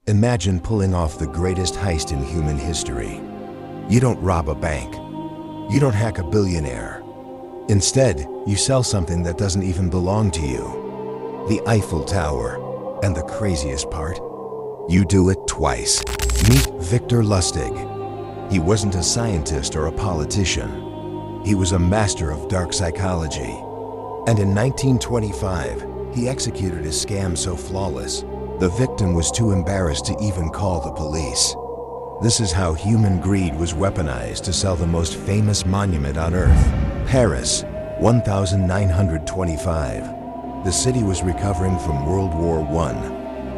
Imagine pulling off the greatest heist in human history. You don't rob a bank. You don't hack a billionaire. Instead, you sell something that doesn't even belong to you. The Eiffel Tower. And the craziest part? You do it twice. Meet Victor Lustig. He wasn't a scientist or a politician. He was a master of dark psychology. And in 1925, he executed a scam so flawless, the victim was too embarrassed to even call the police. This is how human greed was weaponized to sell the most famous monument on Earth. Paris, 1925. The city was recovering from World War I.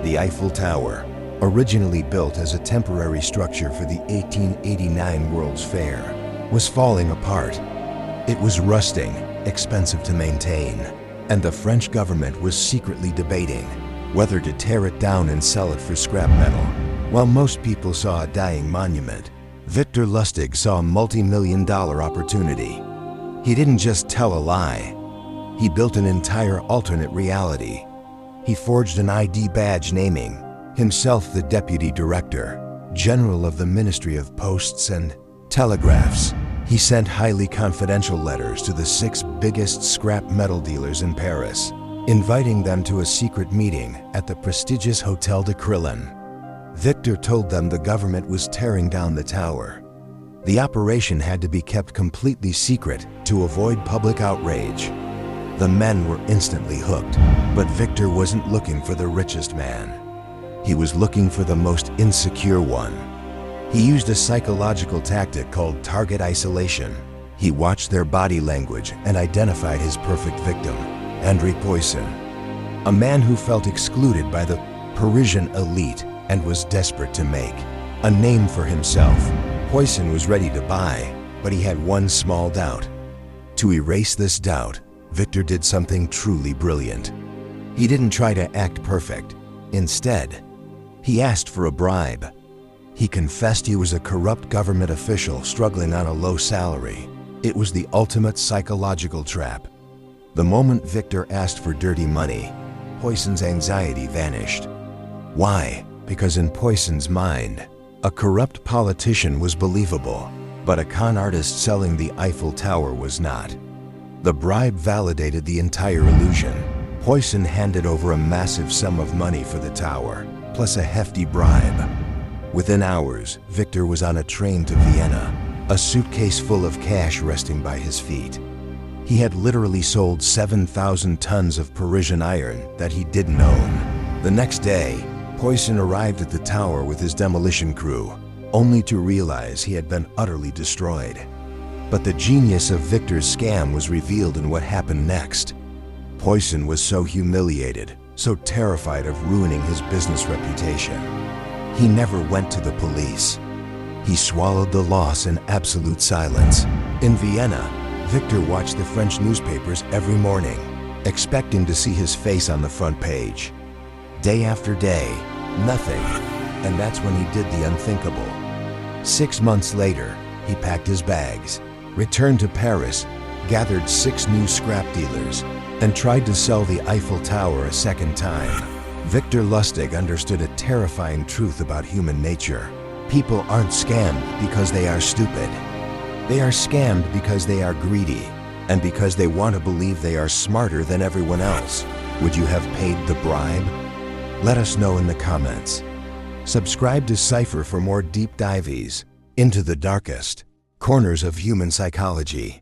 The Eiffel Tower, originally built as a temporary structure for the 1889 World's Fair, was falling apart. It was rusting, expensive to maintain, and the French government was secretly debating whether to tear it down and sell it for scrap metal. While most people saw a dying monument, Victor Lustig saw a multi-million-dollar opportunity. He didn't just tell a lie. He built an entire alternate reality. He forged an ID badge naming himself the Deputy Director, General of the Ministry of Posts and Telegraphs. He sent highly confidential letters to the 6 biggest scrap metal dealers in Paris, inviting them to a secret meeting at the prestigious Hotel de Crillon. Victor told them the government was tearing down the tower. The operation had to be kept completely secret to avoid public outrage. The men were instantly hooked, but Victor wasn't looking for the richest man. He was looking for the most insecure one. He used a psychological tactic called target isolation. He watched their body language and identified his perfect victim, André Poisson, a man who felt excluded by the Parisian elite and was desperate to make a name for himself. Poisson was ready to buy, but he had one small doubt. To erase this doubt, Victor did something truly brilliant. He didn't try to act perfect. Instead, he asked for a bribe. He confessed he was a corrupt government official struggling on a low salary. It was the ultimate psychological trap. The moment Victor asked for dirty money, Poisson's anxiety vanished. Why? Because in Poisson's mind, a corrupt politician was believable, but a con artist selling the Eiffel Tower was not. The bribe validated the entire illusion. Poisson handed over a massive sum of money for the tower, plus a hefty bribe. Within hours, Victor was on a train to Vienna, a suitcase full of cash resting by his feet. He had literally sold 7,000 tons of Parisian iron that he didn't own. The next day, Poisson arrived at the tower with his demolition crew, only to realize he had been utterly destroyed. But the genius of Victor's scam was revealed in what happened next. Poisson was so humiliated, so terrified of ruining his business reputation. He never went to the police. He swallowed the loss in absolute silence. In Vienna, Victor watched the French newspapers every morning, expecting to see his face on the front page. Day after day, nothing, and that's when he did the unthinkable. 6 months later, he packed his bags, returned to Paris, gathered 6 new scrap dealers, and tried to sell the Eiffel Tower a second time. Victor Lustig understood a terrifying truth about human nature. People aren't scammed because they are stupid. They are scammed because they are greedy, and because they want to believe they are smarter than everyone else. Would you have paid the bribe? Let us know in the comments. Subscribe to Cipher for more deep dives into the darkest corners of human psychology.